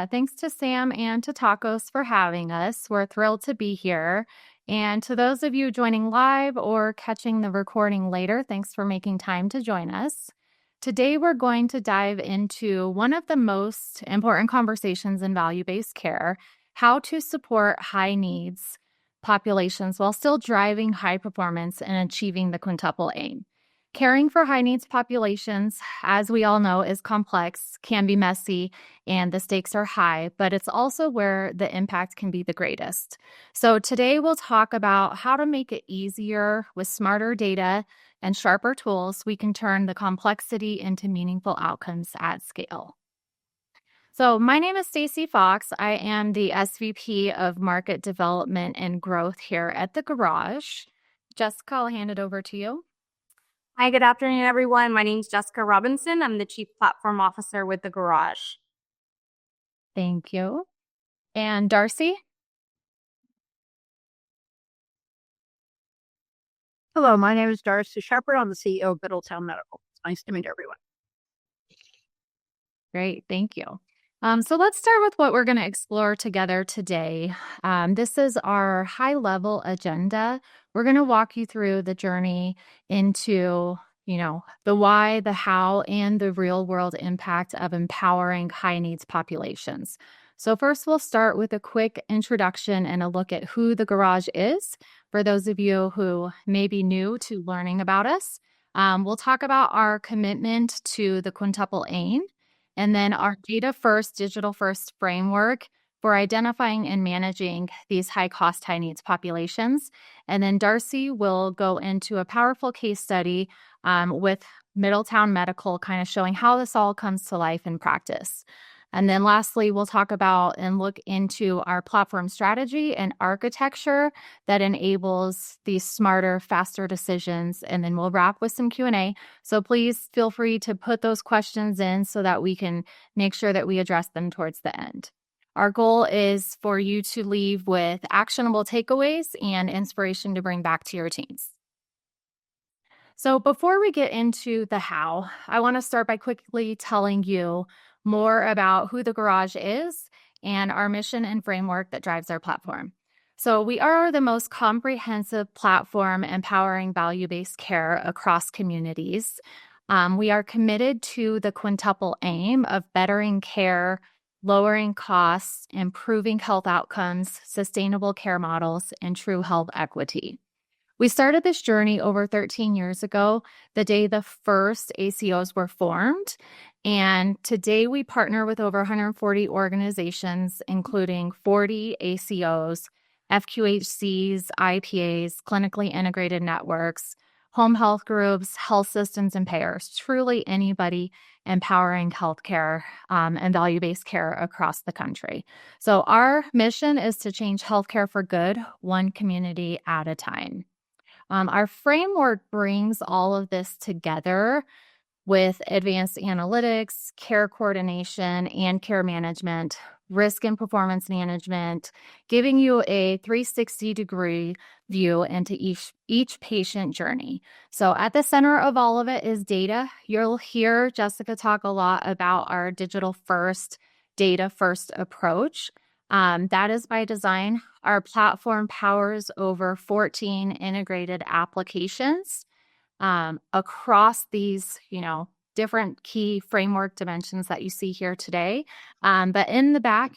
Thanks to Sam and to TACOS for having us. We're thrilled to be here. And to those of you joining live or catching the recording later, thanks for making time to join us. Today, we're going to dive into one of the most important conversations in value-based care, how to support high needs populations while still driving high performance and achieving the quintuple aim. Caring for high needs populations, as we all know, is complex, can be messy, and the stakes are high, but it's also where the impact can be the greatest. So today we'll talk about how to make it easier with smarter data and sharper tools. We can turn the complexity into meaningful outcomes at scale. So my name is Stacy Fox. I am the SVP of Market Development and Growth here at the Garage. Jessica, I'll hand it over to you. Hi, good afternoon, everyone. My name is Jessica Robinson. I'm the Chief Platform Officer with the Garage. Thank you. And Darcy? Hello, my name is Darcy Shepard. I'm the CEO of Middletown Medical. It's nice to meet everyone. Great, thank you. So let's start with what we're going to explore together today. This is our high-level agenda. We're going to walk you through the journey into, the why, the how, and the real-world impact of empowering high-needs populations. So first, we'll start with a quick introduction and a look at who the Garage is, for those of you who may be new to learning about us. We'll talk about our commitment to the Quintuple Aim, and then our data-first, digital-first framework for identifying and managing these high-cost, high-needs populations. And then Darcy will go into a powerful case study with Middletown Medical, kind of showing how this all comes to life in practice. And then lastly, we'll talk about and look into our platform strategy and architecture that enables these smarter, faster decisions. And then we'll wrap with some Q&A. So please feel free to put those questions in so that we can make sure that we address them towards the end. Our goal is for you to leave with actionable takeaways and inspiration to bring back to your teams. So before we get into the how, I want to start by quickly telling you more about who the Garage is and our mission and framework that drives our platform. So we are the most comprehensive platform empowering value-based care across communities. We are committed to the quintuple aim of bettering care, lowering costs, improving health outcomes, sustainable care models, and true health equity. We started this journey over 13 years ago, the day the first ACOs were formed. And today we partner with over 140 organizations, including 40 ACOs, FQHCs, IPAs, clinically integrated networks, home health groups, health systems, and payers. Truly anybody empowering healthcare and value-based care across the country. So our mission is to change healthcare for good, one community at a time. Our framework brings all of this together with advanced analytics, care coordination, and care management, risk and performance management, giving you a 360-degree view into each patient journey. So at the center of all of it is data. You'll hear Jessica talk a lot about our digital-first, data-first approach. That is by design. Our platform powers over 14 integrated applications across these, different key framework dimensions that you see here today. But in the back,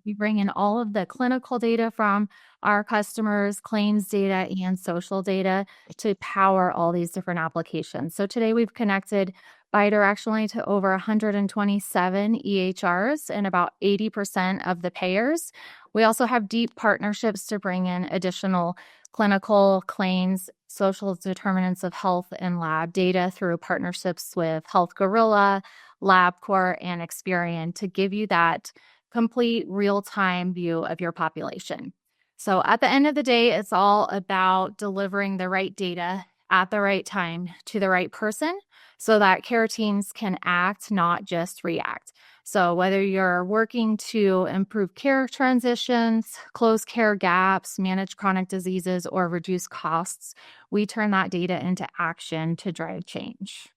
we bring in all of the clinical data from our customers, claims data, and social data to power all these different applications. So today we've connected bidirectionally to over 127 EHRs and about 80% of the payers. We also have deep partnerships to bring in additional clinical claims, social determinants of health, and lab data through partnerships with Health Gorilla, LabCorp, and Experian to give you that complete real-time view of your population. So at the end of the day, it's all about delivering the right data at the right time to the right person so that care teams can act, not just react. So whether you're working to improve care transitions, close care gaps, manage chronic diseases, or reduce costs, we turn that data into action to drive change.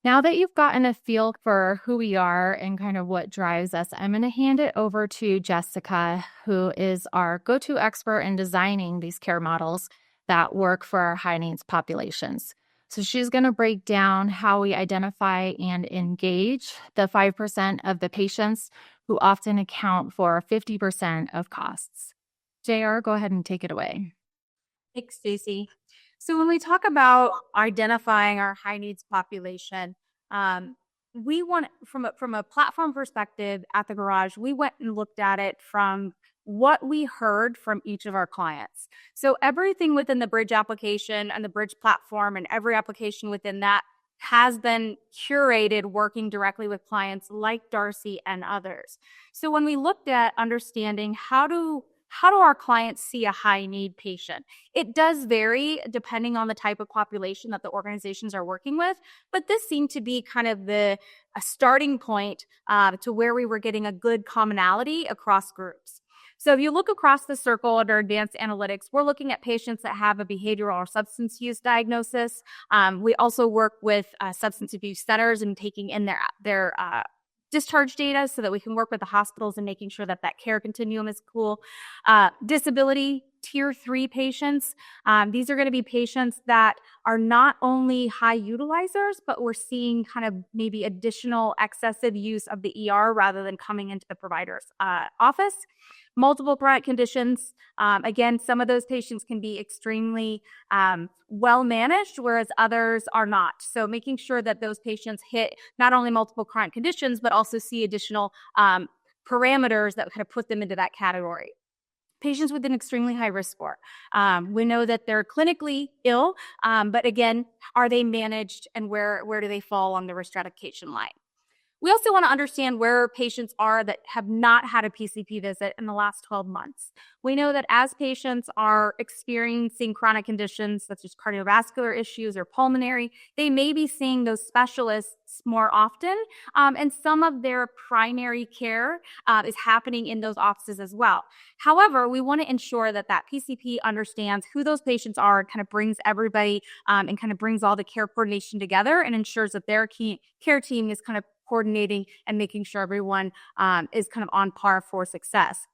Now that you've gotten a feel for who we are and kind of what drives us, I'm going to hand it over to Jessica, who is our go-to expert in designing these care models that work for our high needs populations. So she's going to break down how we identify and engage the 5% of the patients who often account for 50% of costs. JR, go ahead and take it away. Thanks, Stacy. So when we talk about identifying our high needs population, we want from a platform perspective at the garage, we went and looked at it from what we heard from each of our clients. So everything within the Bridge application and the Bridge platform and every application within that has been curated working directly with clients like Darcy and others. So when we looked at understanding how do our clients see a high need patient? It does vary depending on the type of population that the organizations are working with, but this seemed to be kind of a starting point to where we were getting a good commonality across groups. So if you look across the circle under advanced analytics, we're looking at patients that have a behavioral or substance use diagnosis. We also work with substance abuse centers and taking in their discharge data so that we can work with the hospitals and making sure that care continuum is cool. Disability, tier 3 patients. These are going to be patients that are not only high utilizers, but we're seeing kind of maybe additional excessive use of the ER rather than coming into the provider's office. Multiple chronic conditions. Again, some of those patients can be extremely well managed, whereas others are not. So making sure that those patients hit not only multiple chronic conditions, but also see additional parameters that kind of put them into that category. Patients with an extremely high risk score. We know that they're clinically ill, but again, are they managed and where do they fall on the risk stratification line? We also want to understand where patients are that have not had a PCP visit in the last 12 months. We know that as patients are experiencing chronic conditions such as cardiovascular issues or pulmonary, they may be seeing those specialists more often, and some of their primary care is happening in those offices as well. However, we want to ensure that PCP understands who those patients are and kind of brings everybody and kind of brings all the care coordination together and ensures that their care team is kind of coordinating and making sure everyone is kind of on par for success.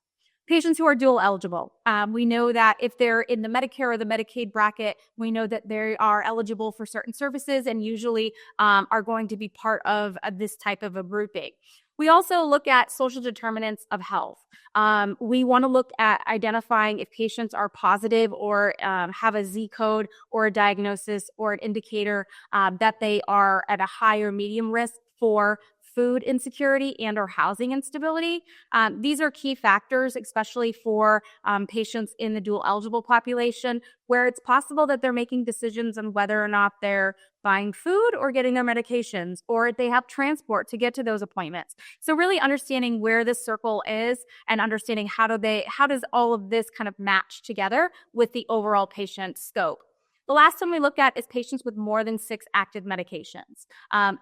Patients who are dual eligible. We know that if they're in the Medicare or the Medicaid bracket, we know that they are eligible for certain services and usually are going to be part of this type of a grouping. We also look at social determinants of health. We want to look at identifying if patients are positive or have a Z code or a diagnosis or an indicator that they are at a high or medium risk for food insecurity and or housing instability. These are key factors, especially for patients in the dual eligible population, where it's possible that they're making decisions on whether or not they're buying food or getting their medications, or if they have transport to get to those appointments. So really understanding where this circle is and understanding how does all of this kind of match together with the overall patient scope. The last one we look at is patients with more than 6 active medications.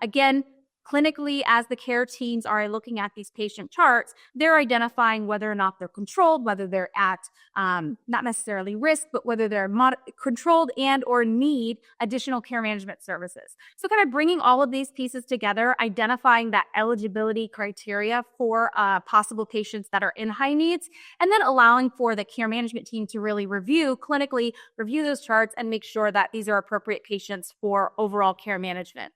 Again, clinically, as the care teams are looking at these patient charts, they're identifying whether or not they're controlled, whether they're at not necessarily risk, but whether they're controlled and or need additional care management services. So kind of bringing all of these pieces together, identifying that eligibility criteria for possible patients that are in high needs, and then allowing for the care management team to really clinically review those charts and make sure that these are appropriate patients for overall care management.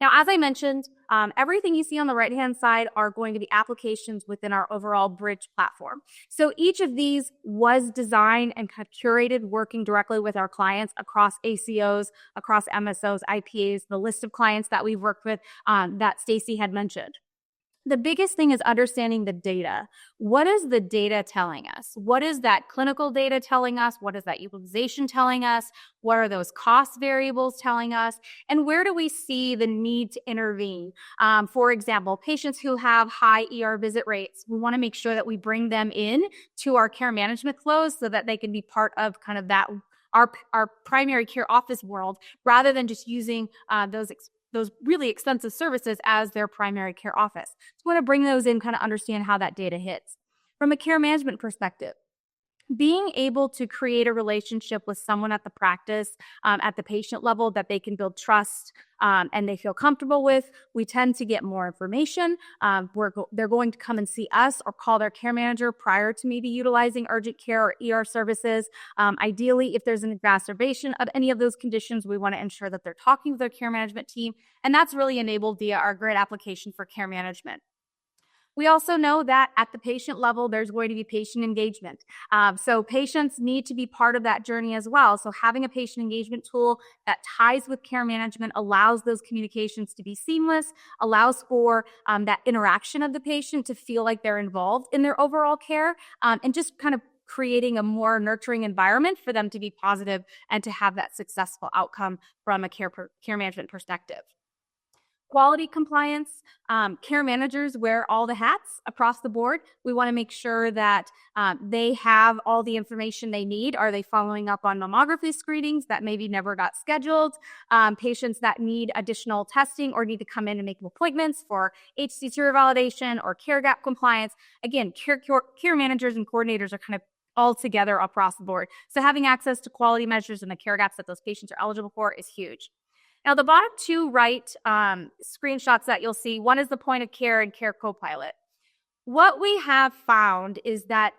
Now, as I mentioned, everything you see on the right-hand side are going to be applications within our overall Bridge platform. So each of these was designed and kind of curated working directly with our clients across ACOs, across MSOs, IPAs, the list of clients that we've worked with that Stacy had mentioned. The biggest thing is understanding the data. What is the data telling us? What is that clinical data telling us? What is that utilization telling us? What are those cost variables telling us? And where do we see the need to intervene? For example, patients who have high ER visit rates, we want to make sure that we bring them in to our care management flows so that they can be part of kind of that our primary care office world rather than just using those really expensive services as their primary care office. So we want to bring those in, kind of understand how that data hits. From a care management perspective, being able to create a relationship with someone at the practice, at the patient level that they can build trust and they feel comfortable with. We tend to get more information. They're going to come and see us or call their care manager prior to maybe utilizing urgent care or ER services. Ideally, if there's an exacerbation of any of those conditions, we want to ensure that they're talking with their care management team. And that's really enabled via our grid application for care management. We also know that at the patient level, there's going to be patient engagement. So patients need to be part of that journey as well. So having a patient engagement tool that ties with care management allows those communications to be seamless, allows for that interaction of the patient to feel like they're involved in their overall care, and just kind of creating a more nurturing environment for them to be positive and to have that successful outcome from a care management perspective. Quality compliance, care managers wear all the hats across the board. We want to make sure that they have all the information they need. Are they following up on mammography screenings that maybe never got scheduled? Patients that need additional testing or need to come in and make appointments for HC0 validation or care gap compliance. Again, care managers and coordinators are kind of all together across the board. So having access to quality measures and the care gaps that those patients are eligible for is huge. Now, the bottom two right screenshots that you'll see, one is the point of care and care copilot. What we have found is that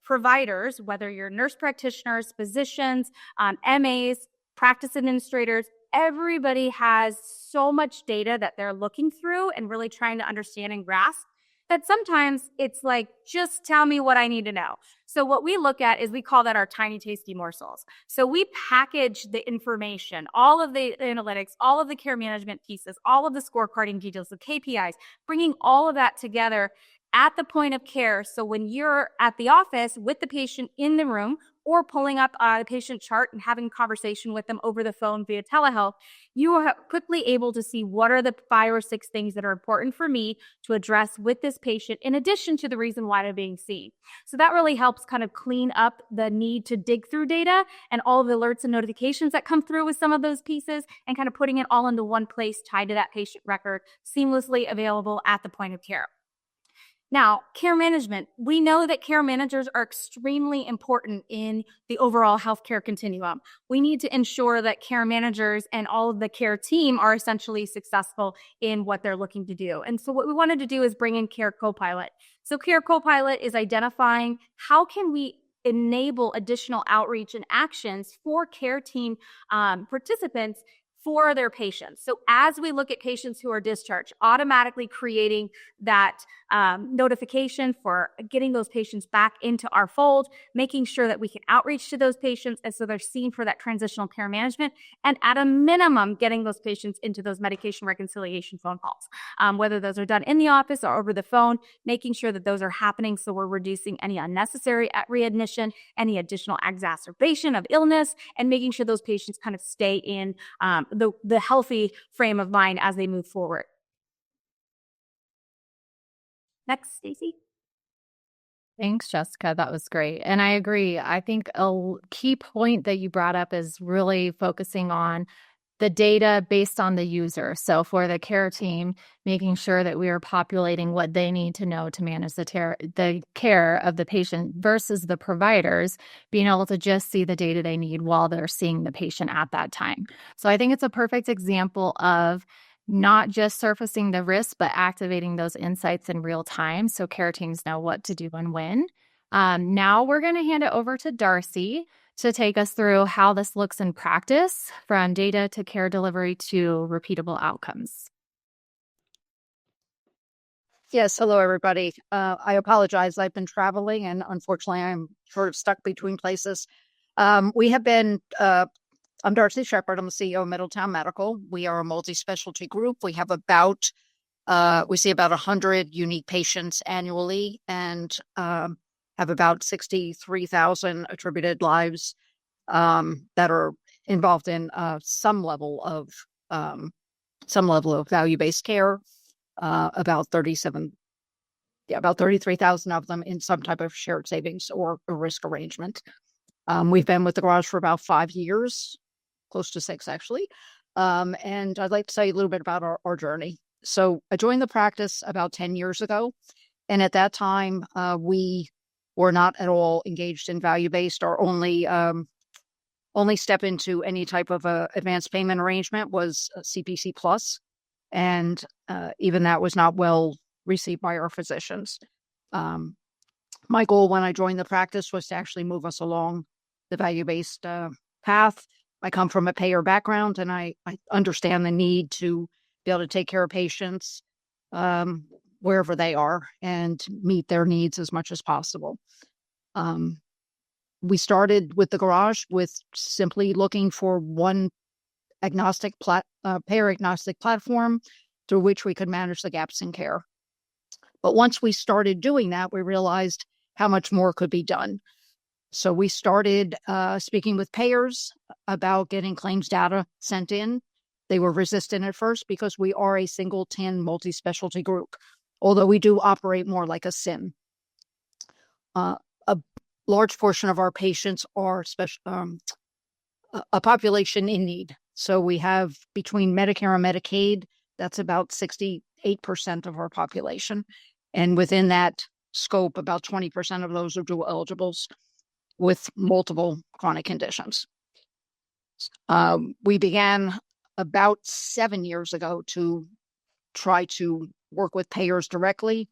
providers, whether you're nurse practitioners, physicians, MAs, practice administrators, everybody has so much data that they're looking through and really trying to understand and grasp that sometimes it's like, just tell me what I need to know. So what we look at is we call that our tiny tasty morsels. So we package the information, all of the analytics, all of the care management pieces, all of the scorecarding details, the KPIs, bringing all of that together at the point of care. So when you're at the office with the patient in the room or pulling up a patient chart and having a conversation with them over the phone via telehealth, you are quickly able to see what are the 5 or 6 things that are important for me to address with this patient in addition to the reason why they're being seen. So that really helps kind of clean up the need to dig through data and all of the alerts and notifications that come through with some of those pieces and kind of putting it all into one place tied to that patient record, seamlessly available at the point of care. Now, care management. We know that care managers are extremely important in the overall healthcare continuum. We need to ensure that care managers and all of the care team are essentially successful in what they're looking to do. And so what we wanted to do is bring in Care Copilot. So Care Copilot is identifying how can we enable additional outreach and actions for care team participants for their patients. So as we look at patients who are discharged, automatically creating that notification for getting those patients back into our fold, making sure that we can outreach to those patients and so they're seen for that transitional care management, and at a minimum, getting those patients into those medication reconciliation phone calls, whether those are done in the office or over the phone, making sure that those are happening so we're reducing any unnecessary readmission, any additional exacerbation of illness, and making sure those patients kind of stay in the healthy frame of mind as they move forward. Next, Stacy. Thanks, Jessica. That was great. And I agree. I think a key point that you brought up is really focusing on the data based on the user. So for the care team, making sure that we are populating what they need to know to manage the care of the patient versus the providers being able to just see the data they need while they're seeing the patient at that time. So I think it's a perfect example of not just surfacing the risk, but activating those insights in real time so care teams know what to do and when. Now we're going to hand it over to Darcy to take us through how this looks in practice, from data to care delivery to repeatable outcomes. Yes, hello everybody. I apologize. I've been traveling and unfortunately I'm sort of stuck between places. I'm Darcy Shepherd. I'm the CEO of Middletown Medical. We are a multi-specialty group. We have we see about 100 unique patients annually and have about 63,000 attributed lives that are involved in some level of value-based care. About 33,000 of them in some type of shared savings or a risk arrangement. We've been with the Garage for about 5 years, close to 6 actually. And I'd like to tell you a little bit about our journey. So I joined the practice about 10 years ago. And at that time, we We're not at all engaged in value-based. Our only step into any type of advanced payment arrangement was CPC Plus, and even that was not well received by our physicians. My goal when I joined the practice was to actually move us along the value-based path. I come from a payer background, and I understand the need to be able to take care of patients wherever they are and meet their needs as much as possible. We started with the Garage with simply looking for one payer agnostic platform through which we could manage the gaps in care. But once we started doing that, we realized how much more could be done. So we started speaking with payers about getting claims data sent in. They were resistant at first because we are a single TIN multi-specialty group, although we do operate more like a SIN. A large portion of our patients are a population in need. So we have between Medicare and Medicaid, that's about 68% of our population. And within that scope, about 20% of those are dual eligibles with multiple chronic conditions. We began about 7 years ago to try to work with payers directly.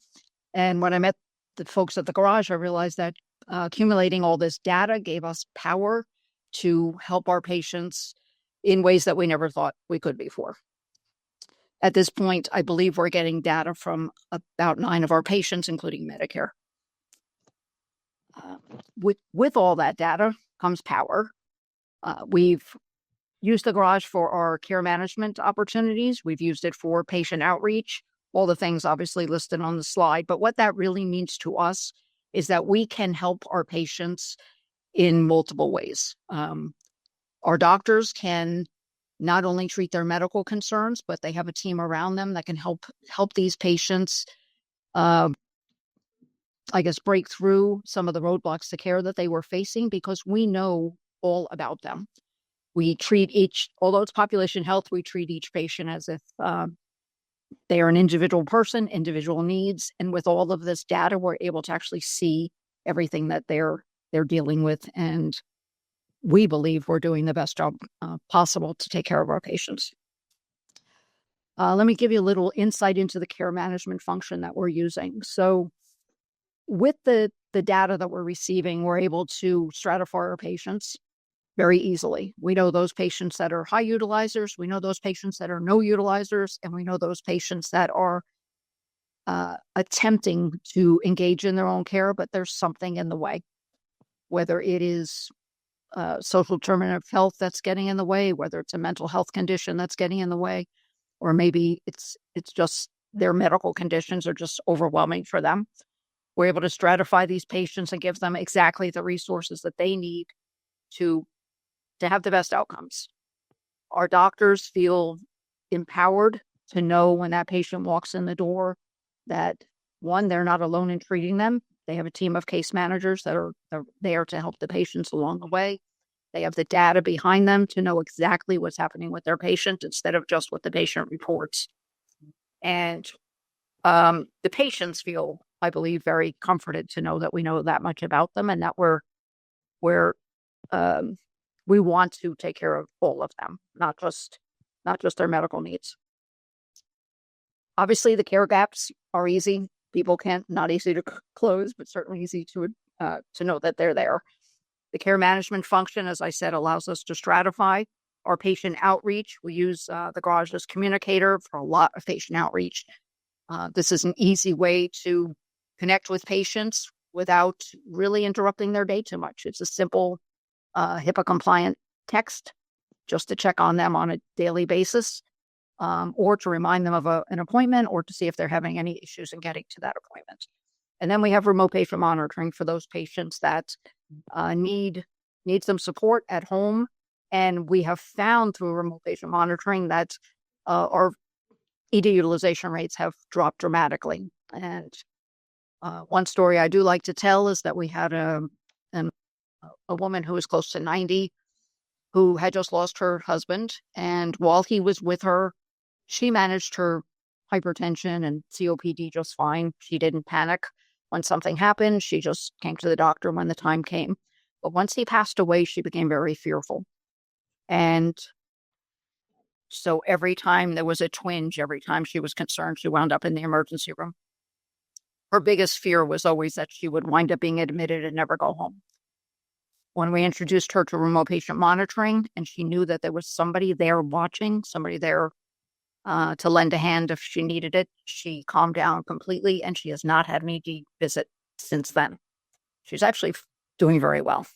And when I met the folks at the Garage, I realized that accumulating all this data gave us power to help our patients in ways that we never thought we could before. At this point, I believe we're getting data from about 9 of our patients, including Medicare. With all that data comes power. We've used the Garage for our care management opportunities. We've used it for patient outreach, all the things obviously listed on the slide. But what that really means to us is that we can help our patients in multiple ways. Our doctors can not only treat their medical concerns, but they have a team around them that can help these patients, break through some of the roadblocks to care that they were facing, because we know all about them. We treat although it's population health, we treat each patient as if they are an individual person, individual needs. And with all of this data, we're able to actually see everything that they're dealing with. And we believe we're doing the best job possible to take care of our patients. Let me give you a little insight into the care management function that we're using. So with the data that we're receiving, we're able to stratify our patients very easily. We know those patients that are high utilizers, we know those patients that are no utilizers, and we know those patients that are attempting to engage in their own care, but there's something in the way, whether it is social determinant of health that's getting in the way, whether it's a mental health condition that's getting in the way, or maybe it's just their medical conditions are just overwhelming for them. We're able to stratify these patients and give them exactly the resources that they need to have the best outcomes. Our doctors feel empowered to know when that patient walks in the door that, one, they're not alone in treating them. They have a team of case managers that are there to help the patients along the way. They have the data behind them to know exactly what's happening with their patient instead of just what the patient reports. And the patients feel, I believe, very comforted to know that we know that much about them and that we want to take care of all of them, not just their medical needs. Obviously, the care gaps are easy. People not easy to close, but certainly easy to know that they're there. The care management function, as I said, allows us to stratify our patient outreach. We use the Garage as communicator for a lot of patient outreach. This is an easy way to connect with patients without really interrupting their day too much. It's a simple HIPAA compliant text just to check on them on a daily basis, or to remind them of an appointment, or to see if they're having any issues in getting to that appointment. And then we have remote patient monitoring for those patients that need some support at home. And we have found through remote patient monitoring that our ED utilization rates have dropped dramatically. And one story I do like to tell is that we had a woman who was close to 90 who had just lost her husband. And while he was with her, she managed her hypertension and COPD just fine. She didn't panic. When something happened, she just came to the doctor when the time came. But once he passed away, she became very fearful. And so every time there was a twinge, every time she was concerned, she wound up in the emergency room. Her biggest fear was always that she would wind up being admitted and never go home. When we introduced her to remote patient monitoring, and she knew that there was somebody there watching, somebody there to lend a hand if she needed it, she calmed down completely, and she has not had an ED visit since then. She's actually doing very well.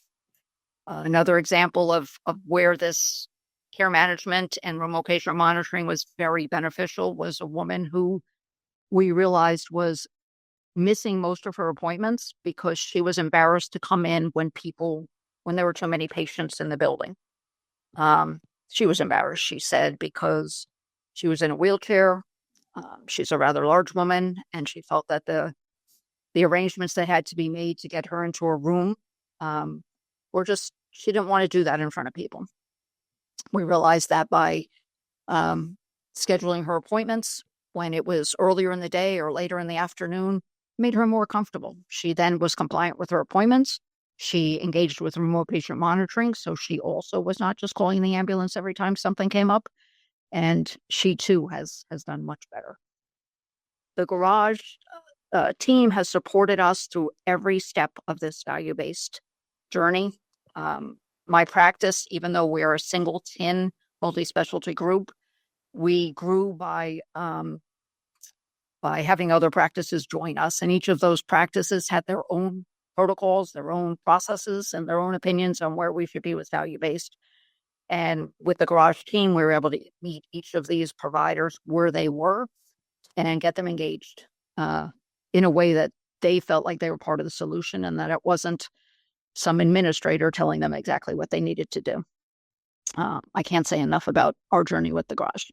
Another example of where this care management and remote patient monitoring was very beneficial was a woman who we realized was missing most of her appointments because she was embarrassed to come in when there were too many patients in the building. She was embarrassed, she said, because she was in a wheelchair. She's a rather large woman, and she felt that the arrangements that had to be made to get her into a room were just, she didn't want to do that in front of people. We realized that by scheduling her appointments when it was earlier in the day or later in the afternoon, made her more comfortable. She then was compliant with her appointments. She engaged with remote patient monitoring, so she also was not just calling the ambulance every time something came up. And she too has done much better. The Garage team has supported us through every step of this value-based journey. My practice, even though we're a single TIN multi-specialty group, we grew by having other practices join us. And each of those practices had their own protocols, their own processes, and their own opinions on where we should be with value-based. And with the Garage team, we were able to meet each of these providers where they were and get them engaged in a way that they felt like they were part of the solution and that it wasn't some administrator telling them exactly what they needed to do. I can't say enough about our journey with the Garage.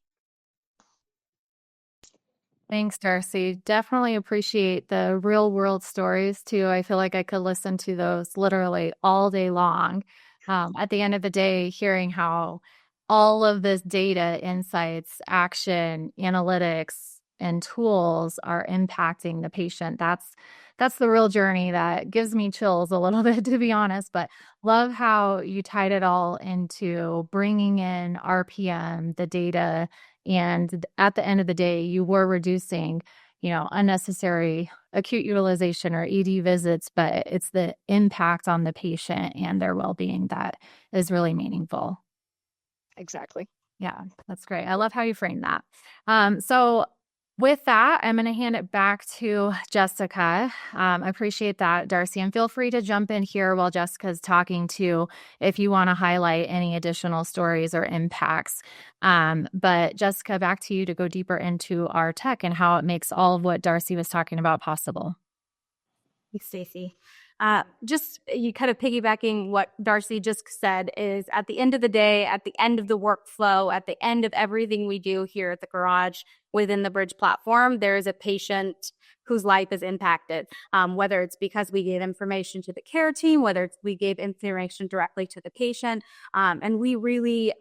Thanks, Darcy. Definitely appreciate the real world stories too. I feel like I could listen to those literally all day long. At the end of the day, hearing how all of this data, insights, action, analytics, and tools are impacting the patient. That's the real journey that gives me chills a little bit, to be honest, but love how you tied it all into bringing in RPM, the data, and at the end of the day, you were reducing, unnecessary acute utilization or ED visits, but it's the impact on the patient and their well-being that is really meaningful. Exactly. Yeah, that's great. I love how you frame that. So with that, I'm going to hand it back to Jessica. I appreciate that, Darcy, and feel free to jump in here while Jessica's talking too, if you want to highlight any additional stories or impacts. But Jessica, back to you to go deeper into our tech and how it makes all of what Darcy was talking about possible. Thanks, Stacey. Just you kind of piggybacking what Darcy just said is at the end of the day, at the end of the workflow, at the end of everything we do here at the Garage within the Bridge platform, there is a patient whose life is impacted, whether it's because we gave information to the care team, whether it's we gave information directly to the patient. And we really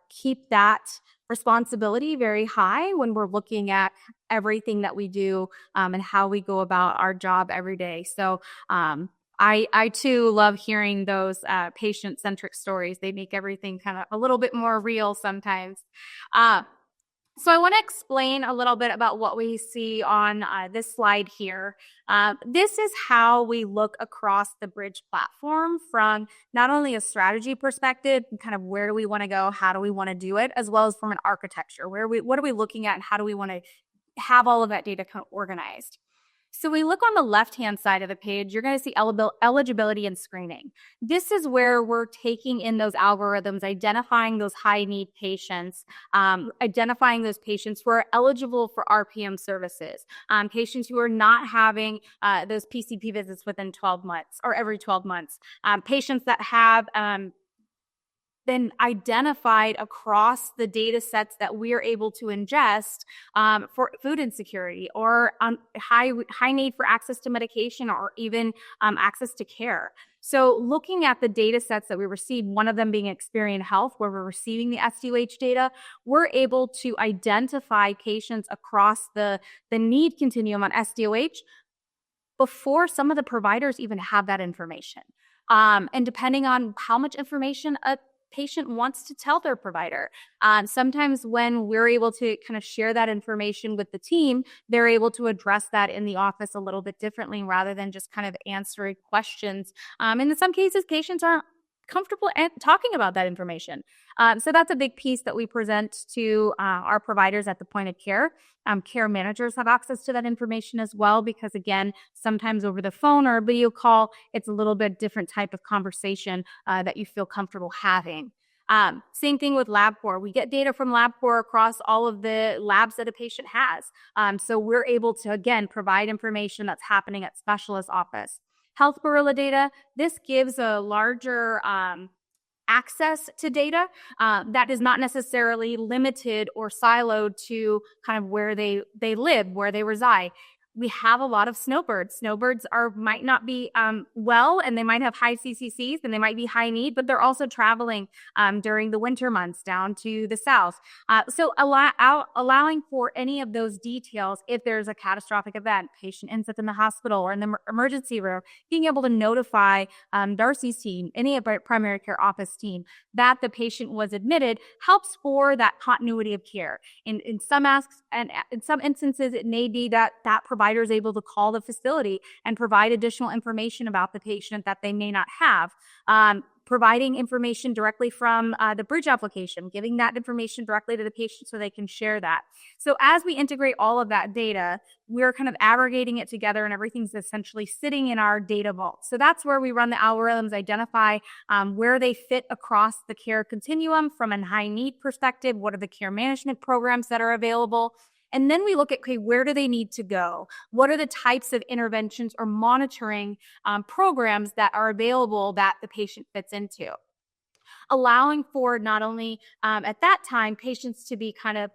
keep that responsibility very high when we're looking at everything that we do and how we go about our job every day. So I too love hearing those patient-centric stories. They make everything kind of a little bit more real sometimes. So I want to explain a little bit about what we see on this slide here. This is how we look across the Bridge platform from not only a strategy perspective, kind of where do we want to go, how do we want to do it, as well as from an architecture, what are we looking at and how do we want to have all of that data kind of organized. So we look on the left-hand side of the page, you're going to see eligibility and screening. This is where we're taking in those algorithms, identifying those high-need patients, identifying those patients who are eligible for RPM services, patients who are not having those PCP visits within 12 months or every 12 months, patients that have been identified across the data sets that we are able to ingest for food insecurity or high need for access to medication or even access to care. So looking at the data sets that we receive, one of them being Experian Health, where we're receiving the SDOH data, we're able to identify patients across the need continuum on SDOH, before some of the providers even have that information. And depending on how much information a patient wants to tell their provider. Sometimes when we're able to kind of share that information with the team, they're able to address that in the office a little bit differently rather than just kind of answering questions. And in some cases, patients aren't comfortable talking about that information. So that's a big piece that we present to our providers at the point of care. Care managers have access to that information as well, because again, sometimes over the phone or a video call, it's a little bit different type of conversation that you feel comfortable having. Same thing with LabCorp. We get data from LabCorp across all of the labs that a patient has. So we're able to, again, provide information that's happening at specialist office. Health Gorilla data, this gives a larger access to data that is not necessarily limited or siloed to kind of where they live, where they reside. We have a lot of snowbirds. Snowbirds might not be well, and they might have high CCCs, and they might be high need, but they're also traveling during the winter months down to the south. So allowing for any of those details, if there's a catastrophic event, patient ends up in the hospital or in the emergency room, being able to notify Darcy's team, any of our primary care office team, that the patient was admitted helps for that continuity of care. In some asks, and in some instances, it may be that provider is able to call the facility and provide additional information about the patient that they may not have. Providing information directly from the bridge application, giving that information directly to the patient so they can share that. So as we integrate all of that data, we're kind of aggregating it together and everything's essentially sitting in our data vault. So that's where we run the algorithms, identify where they fit across the care continuum from a high need perspective, what are the care management programs that are available. And then we look at, okay, where do they need to go? What are the types of interventions or monitoring programs that are available that the patient fits into? Allowing for not only at that time patients to be kind of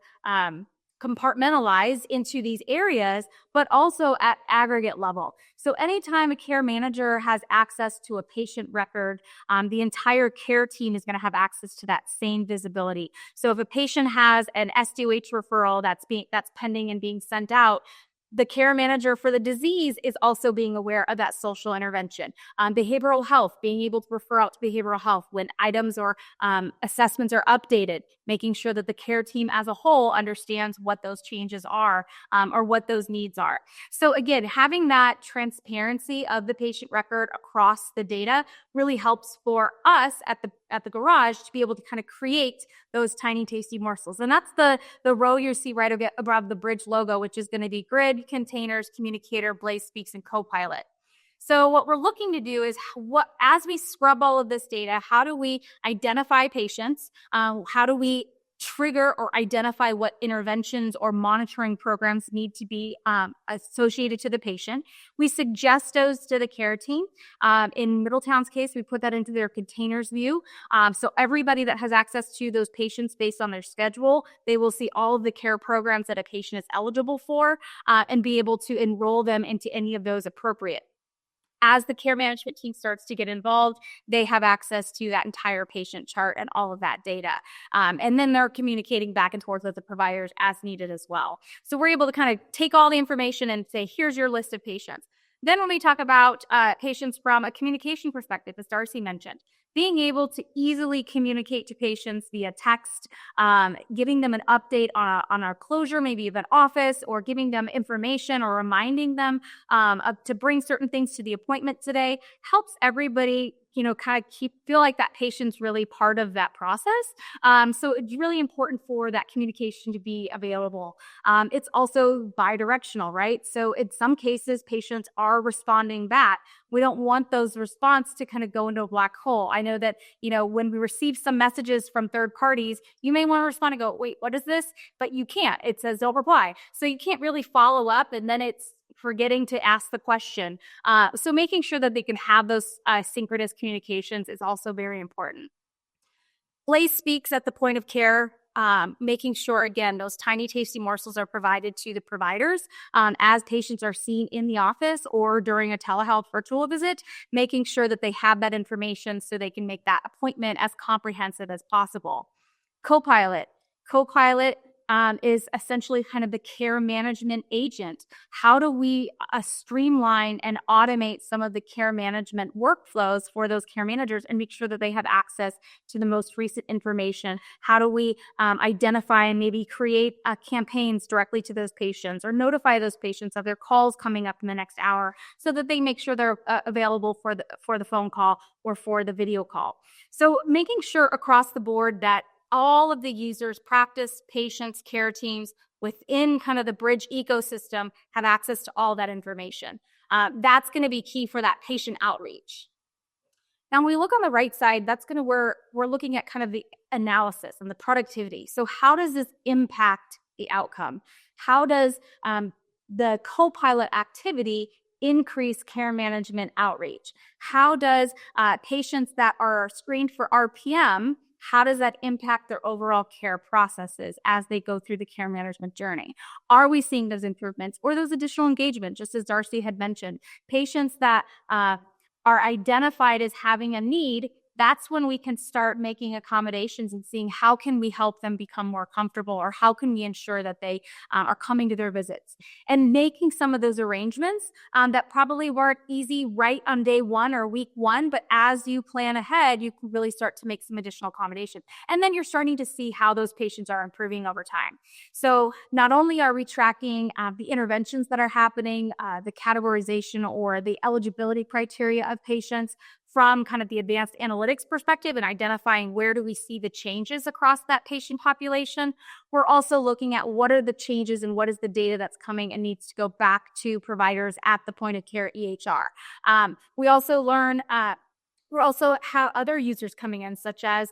compartmentalized into these areas, but also at aggregate level. So anytime a care manager has access to a patient record, the entire care team is going to have access to that same visibility. So if a patient has an SDOH referral that's pending and being sent out, the care manager for the disease is also being aware of that social intervention. Behavioral health, being able to refer out to behavioral health when items or assessments are updated, making sure that the care team as a whole understands what those changes are or what those needs are. So again, having that transparency of the patient record across the data really helps for us at the garage to be able to kind of create those tiny tasty morsels. And that's the row you see right above the bridge logo, which is going to be grid, containers, communicator, Blaze Speaks, and Copilot. So what we're looking to do is as we scrub all of this data, how do we identify patients? How do we trigger or identify what interventions or monitoring programs need to be associated to the patient? We suggest those to the care team. In Middletown's case, we put that into their containers view. So everybody that has access to those patients based on their schedule, they will see all of the care programs that a patient is eligible for and be able to enroll them into any of those appropriate. As the care management team starts to get involved, they have access to that entire patient chart and all of that data. And then they're communicating back and forth with the providers as needed as well. So we're able to kind of take all the information and say, here's your list of patients. Then when we talk about patients from a communication perspective, as Darcy mentioned, being able to easily communicate to patients via text, giving them an update on our closure, maybe even office, or giving them information or reminding them to bring certain things to the appointment today helps everybody kind of feel like that patient's really part of that process. So it's really important for that communication to be available. It's also bi-directional, right? So in some cases, patients are responding back. We don't want those responses to kind of go into a black hole. I know that, when we receive some messages from third parties, you may want to respond and go, wait, what is this? But you can't. It says don't reply. So you can't really follow up, and then it's forgetting to ask the question. So making sure that they can have those synchronous communications is also very important. Blaze Speaks at the point of care, making sure, again, those tiny tasty morsels are provided to the providers as patients are seen in the office or during a telehealth virtual visit, making sure that they have that information so they can make that appointment as comprehensive as possible. Copilot is essentially kind of the care management agent. How do we streamline and automate some of the care management workflows for those care managers and make sure that they have access to the most recent information? How do we identify and maybe create campaigns directly to those patients or notify those patients of their calls coming up in the next hour so that they make sure they're available for the phone call or for the video call? So making sure across the board that all of the users, practice, patients, care teams within kind of the Bridge ecosystem have access to all that information. That's going to be key for that patient outreach. Now, when we look on the right side, that's going to where we're looking at kind of the analysis and the productivity. So how does this impact the outcome? How does the co-pilot activity increase care management outreach? How does patients that are screened for RPM, how does that impact their overall care processes as they go through the care management journey? Are we seeing those improvements or those additional engagement, just as Darcy had mentioned? Patients that are identified as having a need, that's when we can start making accommodations and seeing how can we help them become more comfortable, or how can we ensure that they are coming to their visits, and making some of those arrangements that probably weren't easy right on day one or week one, but as you plan ahead, you can really start to make some additional accommodation. And then you're starting to see how those patients are improving over time. So not only are we tracking the interventions that are happening, the categorization or the eligibility criteria of patients, from kind of the advanced analytics perspective and identifying where do we see the changes across that patient population, we're also looking at what are the changes and what is the data that's coming and needs to go back to providers at the point of care EHR. We also learn we also have other users coming in, such as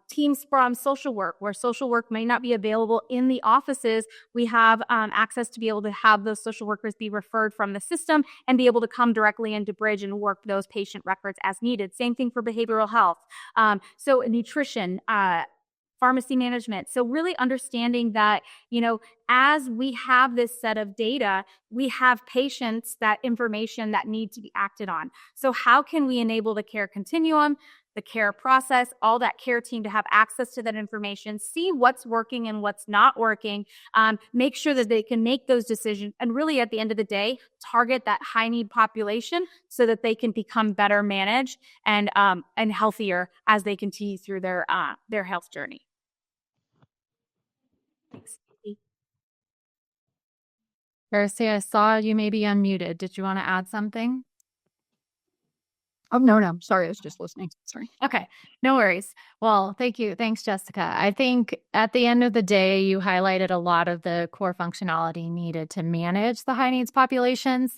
teams from social work, where social work may not be available in the offices. We have access to be able to have those social workers be referred from the system and be able to come directly into Bridge and work those patient records as needed. Same thing for behavioral health. So nutrition, pharmacy management. So really understanding that, as we have this set of data, we have patients, that information that need to be acted on. So how can we enable the care continuum, the care process, all that care team to have access to that information, see what's working and what's not working, make sure that they can make those decisions, and really at the end of the day, target that high need population so that they can become better managed and healthier as they continue through their health journey. Thanks. Darcy, I saw you may be unmuted. Did you want to add something? Oh, no. Sorry, I was just listening. Sorry. Okay, no worries. Well, thank you. Thanks, Jessica. I think at the end of the day, you highlighted a lot of the core functionality needed to manage the high needs populations.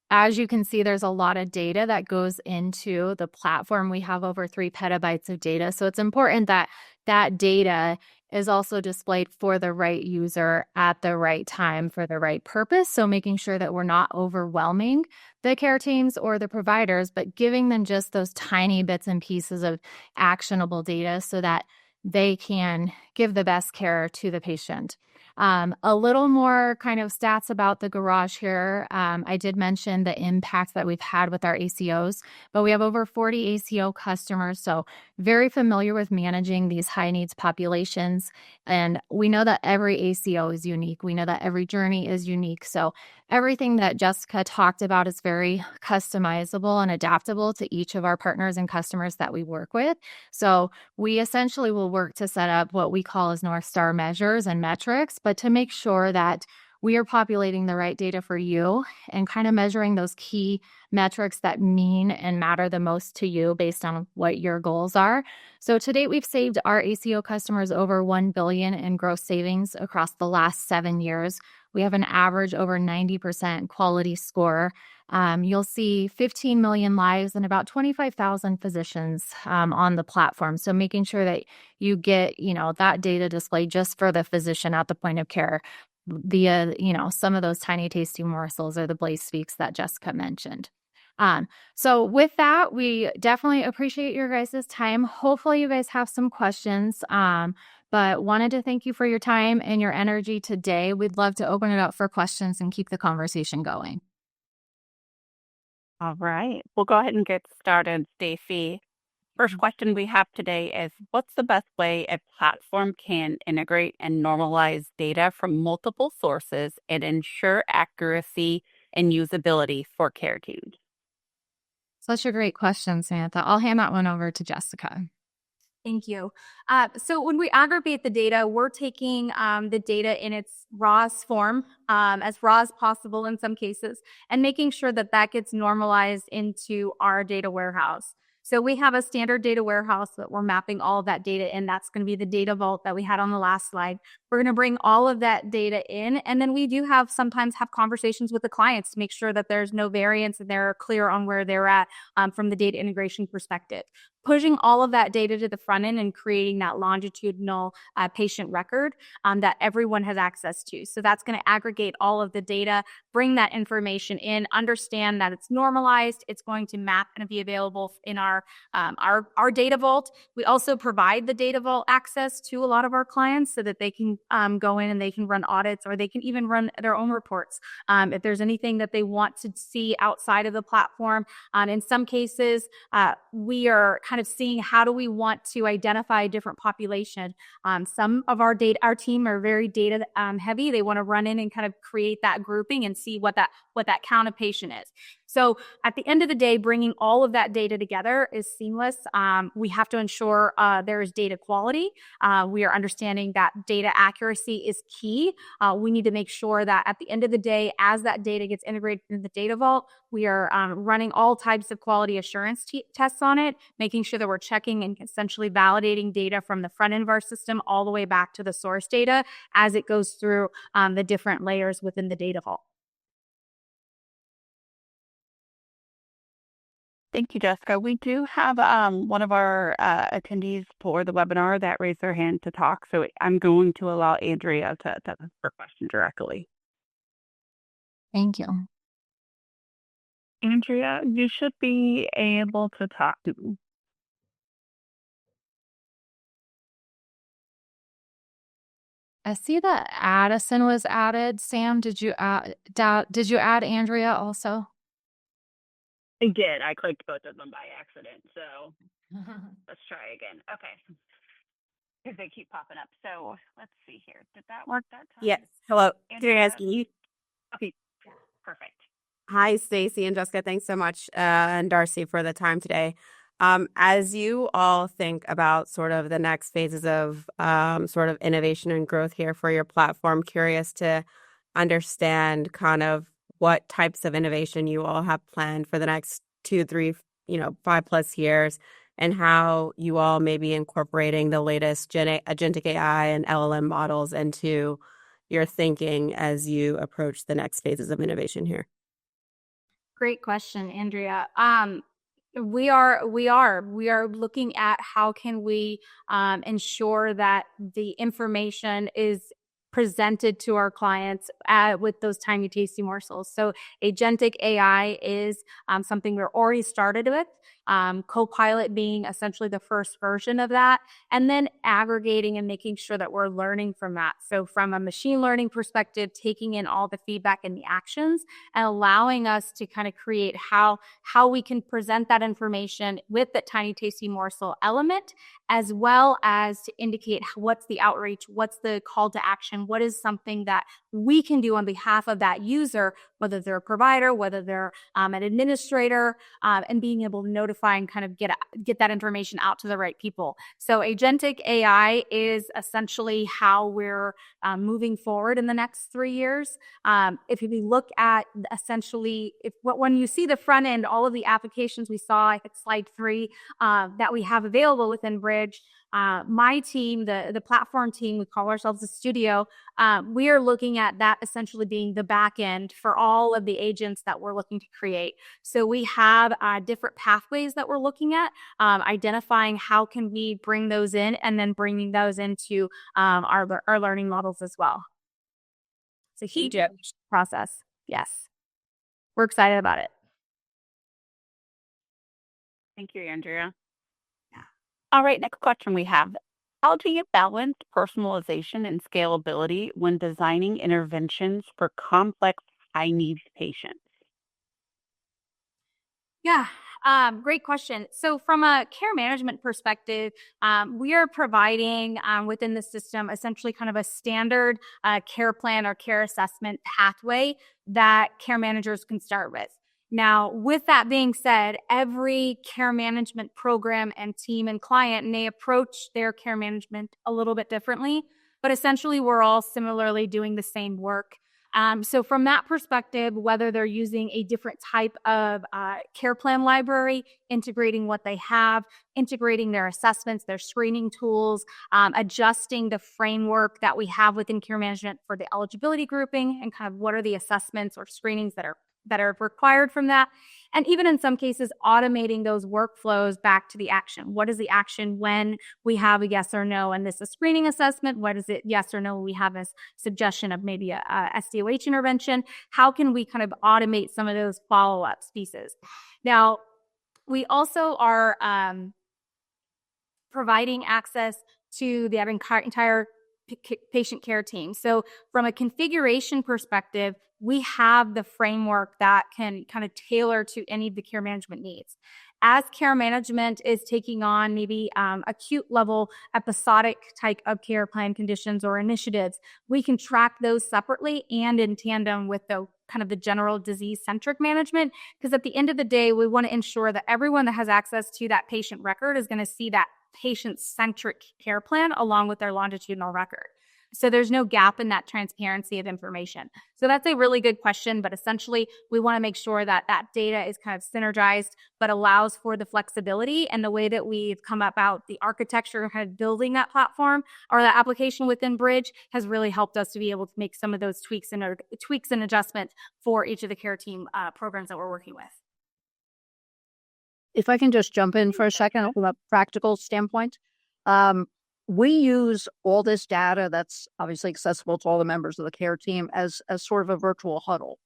As you can see, there's a lot of data that goes into the platform. We have over 3 petabytes of data. So it's important that that data is also displayed for the right user at the right time for the right purpose. So making sure that we're not overwhelming the care teams or the providers, but giving them just those tiny bits and pieces of actionable data so that they can give the best care to the patient. A little more kind of stats about the Garage here. I did mention the impact that we've had with our ACOs, but we have over 40 ACO customers, so very familiar with managing these high needs populations. And we know that every ACO is unique. We know that every journey is unique. So everything that Jessica talked about is very customizable and adaptable to each of our partners and customers that we work with. So we essentially will work to set up what we call as North Star measures and metrics, but to make sure that we are populating the right data for you and kind of measuring those key metrics that mean and matter the most to you based on what your goals are. So to date, we've saved our ACO customers over $1 billion in gross savings across the last 7 years. We have an average over 90% quality score. You'll see 15 million lives and about 25,000 physicians on the platform. So making sure that you get, that data displayed just for the physician at the point of care via, some of those tiny tasty morsels or the Blaze Speaks that Jessica mentioned. So with that, we definitely appreciate your guys' time. Hopefully you guys have some questions, but wanted to thank you for your time and your energy today. We'd love to open it up for questions and keep the conversation going. All right. We'll go ahead and get started, Stacy. First question we have today is, what's the best way a platform can integrate and normalize data from multiple sources and ensure accuracy and usability for care teams? Such a great question, Samantha. I'll hand that one over to Jessica. Thank you. So when we aggregate the data, we're taking the data in its rawest form, as raw as possible in some cases, and making sure that that gets normalized into our data warehouse. So we have a standard data warehouse that we're mapping all of that data in. That's going to be the data vault that we had on the last slide. We're going to bring all of that data in, and then we do sometimes have conversations with the clients to make sure that there's no variance and they're clear on where they're at from the data integration perspective. Pushing all of that data to the front end and creating that longitudinal patient record that everyone has access to. So that's going to aggregate all of the data, bring that information in, understand that it's normalized, it's going to map and be available in our data vault. We also provide the data vault access to a lot of our clients so that they can go in and they can run audits, or they can even run their own reports. If there's anything that they want to see outside of the platform, in some cases, we are kind of seeing how do we want to identify a different population. Some of our team are very data heavy. They want to run in and kind of create that grouping and see what that count of patient is. So at the end of the day, bringing all of that data together is seamless. We have to ensure there is data quality. We are understanding that data accuracy is key. We need to make sure that at the end of the day, as that data gets integrated in the data vault, we are running all types of quality assurance tests on it, making sure that we're checking and essentially validating data from the front end of our system all the way back to the source data as it goes through the different layers within the data vault. Thank you, Jessica. We do have one of our attendees for the webinar that raised their hand to talk, so I'm going to allow Andrea to ask her question directly. Thank you. Andrea, you should be able to talk to me. I see that Addison was added. Sam, did you add Andrea also? I did. I clicked both of them by accident, so let's try again. Okay. Because they keep popping up. So let's see here. Did that work that time? Yes. Hello. Andrea? Can you? Okay. Perfect. Hi, Stacy and Jessica. Thanks so much, and Darcy, for the time today. As you all think about sort of the next phases of sort of innovation and growth here for your platform, curious to understand kind of what types of innovation you all have planned for the next 2, 3, 5+ years, and how you all may be incorporating the latest agentic AI and LLM models into your thinking as you approach the next phases of innovation here. Great question, Andrea. We are looking at how can we ensure that the information is presented to our clients with those tiny, tasty morsels. So agentic AI is something we're already started with. Copilot being essentially the first version of that, and then aggregating and making sure that we're learning from that. So from a machine learning perspective, taking in all the feedback and the actions and allowing us to kind of create how we can present that information with that tiny, tasty morsel element, as well as to indicate what's the outreach, what's the call to action, what is something that we can do on behalf of that user, whether they're a provider, whether they're an administrator, and being able to notify and kind of get that information out to the right people. So agentic AI is essentially how we're moving forward in the next 3 years. If you look at essentially, when you see the front end, all of the applications we saw, I think slide 3, that we have available within Bridge, my team, the platform team, we call ourselves a studio. We are looking at that essentially being the back end for all of the agents that we're looking to create. So we have different pathways that we're looking at, identifying how can we bring those in, and then bringing those into our learning models as well. It's a huge process. Yes. We're excited about it. Thank you, Andrea. All right, next question we have. How do you balance personalization and scalability when designing interventions for complex high-needs patients? Yeah. Great question. So from a care management perspective, we are providing within the system essentially kind of a standard care plan or care assessment pathway that care managers can start with. Now, with that being said, every care management program and team and client may approach their care management a little bit differently, but essentially we're all similarly doing the same work. So from that perspective, whether they're using a different type of care plan library, integrating what they have, integrating their assessments, their screening tools, adjusting the framework that we have within care management for the eligibility grouping and kind of what are the assessments or screenings that are required from that. And even in some cases, automating those workflows back to the action. What is the action when we have a yes or no? And this is a screening assessment. What is it? Yes or no? We have a suggestion of maybe a SDOH intervention. How can we kind of automate some of those follow-up pieces? Now, we also are providing access to the entire patient care team. So from a configuration perspective, we have the framework that can kind of tailor to any of the care management needs. As care management is taking on maybe acute level episodic type of care plan conditions or initiatives, we can track those separately and in tandem with the kind of the general disease-centric management, because at the end of the day, we want to ensure that everyone that has access to that patient record is going to see that patient-centric care plan along with their longitudinal record. So there's no gap in that transparency of information. So that's a really good question, but essentially we want to make sure that that data is kind of synergized, but allows for the flexibility. And the way that we've come about the architecture, kind of building that platform or that application within Bridge has really helped us to be able to make some of those tweaks and adjustments for each of the care team programs that we're working with. If I can just jump in for a second from a practical standpoint, we use all this data that's obviously accessible to all the members of the care team as sort of a virtual huddle.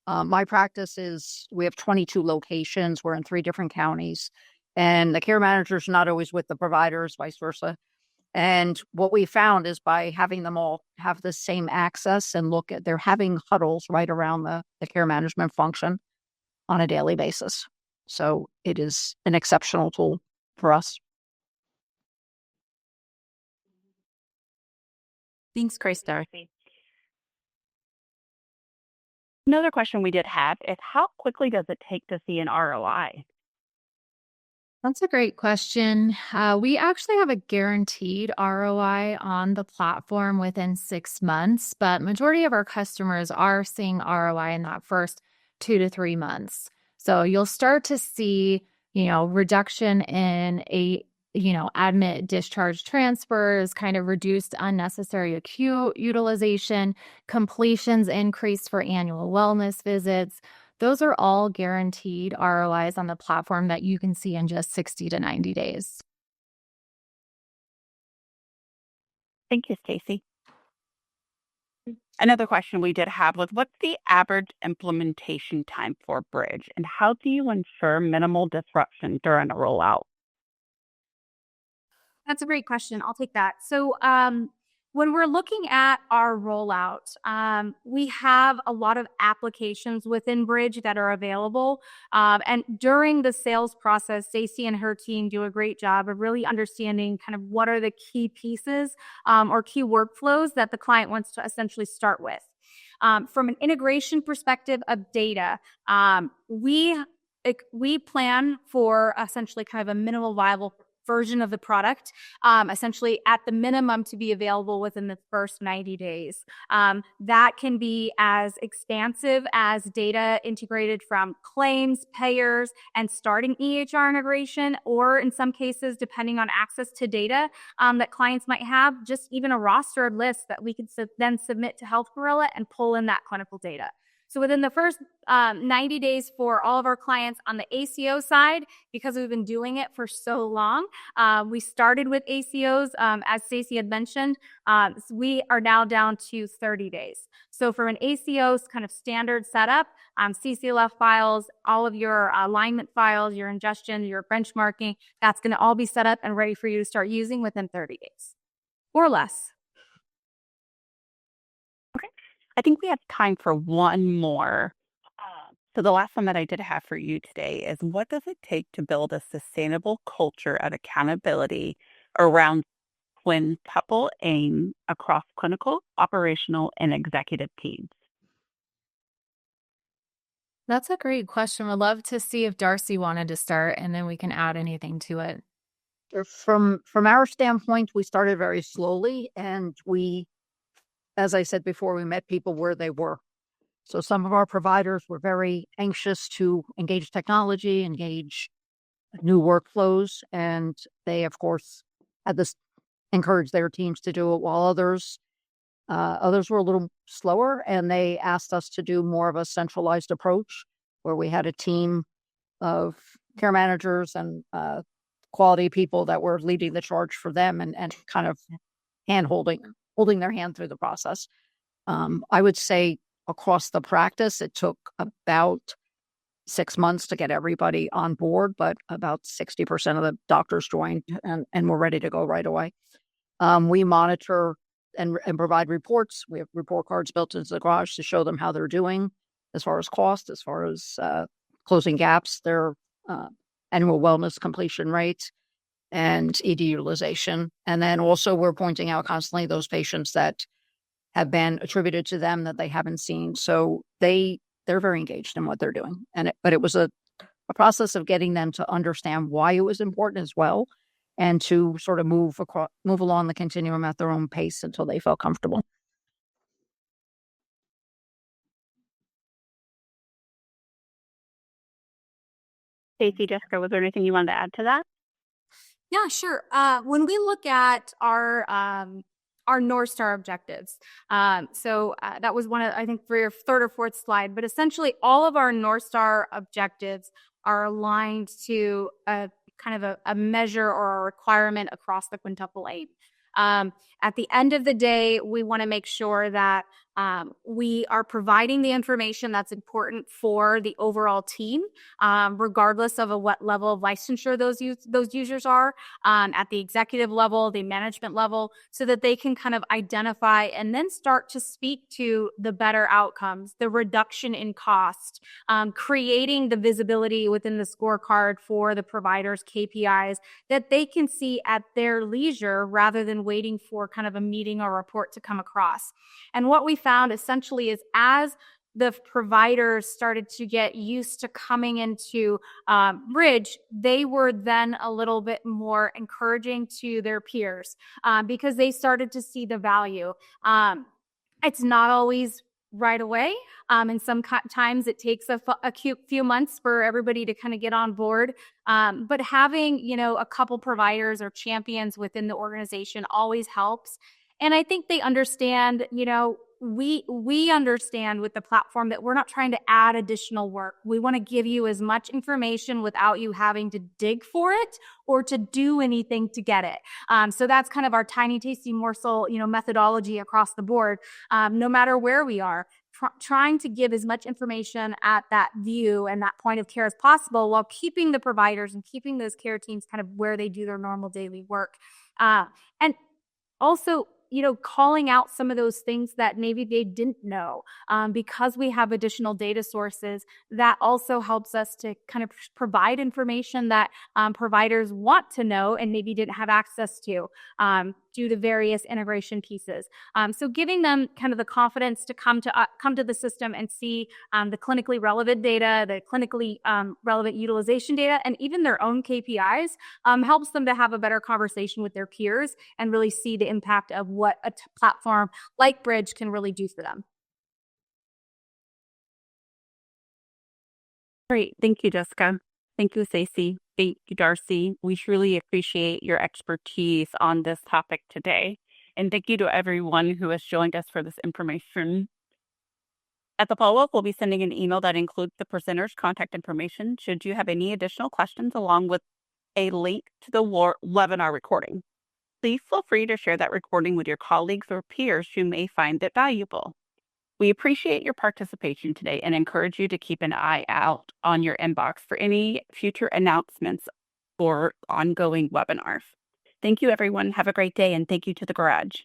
My practice is we have 22 locations. We're in 3 different counties, and the care manager's not always with the providers, vice versa. And what we found is by having them all have the same access and they're having huddles right around the care management function on a daily basis. So it is an exceptional tool for us. Thanks, Grace Darcy. Another question we did have is how quickly does it take to see an ROI? That's a great question. We actually have a guaranteed ROI on the platform within 6 months, but majority of our customers are seeing ROI in that first 2 to 3 months. So you'll start to see, reduction in admit discharge transfers, kind of reduced unnecessary acute utilization, completions increased for annual wellness visits. Those are all guaranteed ROIs on the platform that you can see in just 60 to 90 days. Thank you, Stacy. Another question we did have was, what's the average implementation time for Bridge, and how do you ensure minimal disruption during a rollout? That's a great question. I'll take that. So when we're looking at our rollout, we have a lot of applications within Bridge that are available. And during the sales process, Stacey and her team do a great job of really understanding kind of what are the key pieces or key workflows that the client wants to essentially start with. From an integration perspective of data, we plan for essentially kind of a minimal viable version of the product, essentially at the minimum to be available within the first 90 days. That can be as expansive as data integrated from claims, payers, and starting EHR integration, or in some cases, depending on access to data that clients might have, just even a rostered list that we could then submit to Health Gorilla and pull in that clinical data. So within the first 90 days for all of our clients on the ACO side, because we've been doing it for so long, we started with ACOs, as Stacey had mentioned. So we are now down to 30 days. So for an ACO's kind of standard setup, CCLF files, all of your alignment files, your ingestion, your benchmarking, that's going to all be set up and ready for you to start using within 30 days or less. I think we have time for one more. So the last one that I did have for you today is, what does it take to build a sustainable culture of accountability around Quintuple Aim across clinical, operational, and executive teams? That's a great question. We'd love to see if Darcy wanted to start, and then we can add anything to it. From our standpoint, we started very slowly, and we, as I said before, we met people where they were. So some of our providers were very anxious to engage technology, engage new workflows, and they, of course, had this encourage their teams to do it, while others were a little slower, and they asked us to do more of a centralized approach where we had a team of care managers and quality people that were leading the charge for them and kind of holding their hand through the process. I would say across the practice, it took about 6 months to get everybody on board, but about 60% of the doctors joined and were ready to go right away. We monitor and provide reports. We have report cards built into the garage to show them how they're doing as far as cost, as far as closing gaps, their annual wellness completion rate, and ED utilization. And then also we're pointing out constantly those patients that have been attributed to them that they haven't seen. So they're very engaged in what they're doing. But it was a process of getting them to understand why it was important as well, and to sort of move along the continuum at their own pace until they felt comfortable. Stacey, Jessica, was there anything you wanted to add to that? Yeah, sure. When we look at our North Star objectives, that was one of, I think, for your third or fourth slide, but essentially all of our North Star objectives are aligned to a kind of a measure or a requirement across the Quintuple Aim. At the end of the day, we want to make sure that we are providing the information that's important for the overall team, regardless of what level of licensure those users are, at the executive level, the management level, so that they can kind of identify and then start to speak to the better outcomes, the reduction in cost, creating the visibility within the scorecard for the providers' KPIs that they can see at their leisure rather than waiting for kind of a meeting or report to come across. And what we found essentially is, as the providers started to get used to coming into Bridge, they were then a little bit more encouraging to their peers because they started to see the value. It's not always right away. And sometimes it takes a few months for everybody to kind of get on board. But having, a couple providers or champions within the organization always helps. And I think they understand, we understand with the platform that we're not trying to add additional work. We want to give you as much information without you having to dig for it or to do anything to get it. So that's kind of our tiny, tasty morsel, methodology across the board, no matter where we are. Trying to give as much information at that view and that point of care as possible, while keeping the providers and keeping those care teams kind of where they do their normal daily work. And also, calling out some of those things that maybe they didn't know, because we have additional data sources. That also helps us to kind of provide information that providers want to know and maybe didn't have access to due to various integration pieces. So giving them kind of the confidence to come to the system and see the clinically relevant data, the clinically relevant utilization data, and even their own KPIs helps them to have a better conversation with their peers and really see the impact of what a platform like Bridge can really do for them. Great. Thank you, Jessica. Thank you, Stacey. Thank you, Darcy. We truly appreciate your expertise on this topic today. And thank you to everyone who has joined us for this information. At the follow-up, we'll be sending an email that includes the presenter's contact information should you have any additional questions, along with a link to the webinar recording. Please feel free to share that recording with your colleagues or peers who may find it valuable. We appreciate your participation today and encourage you to keep an eye out on your inbox for any future announcements or ongoing webinars. Thank you, everyone. Have a great day, and thank you to the Garage.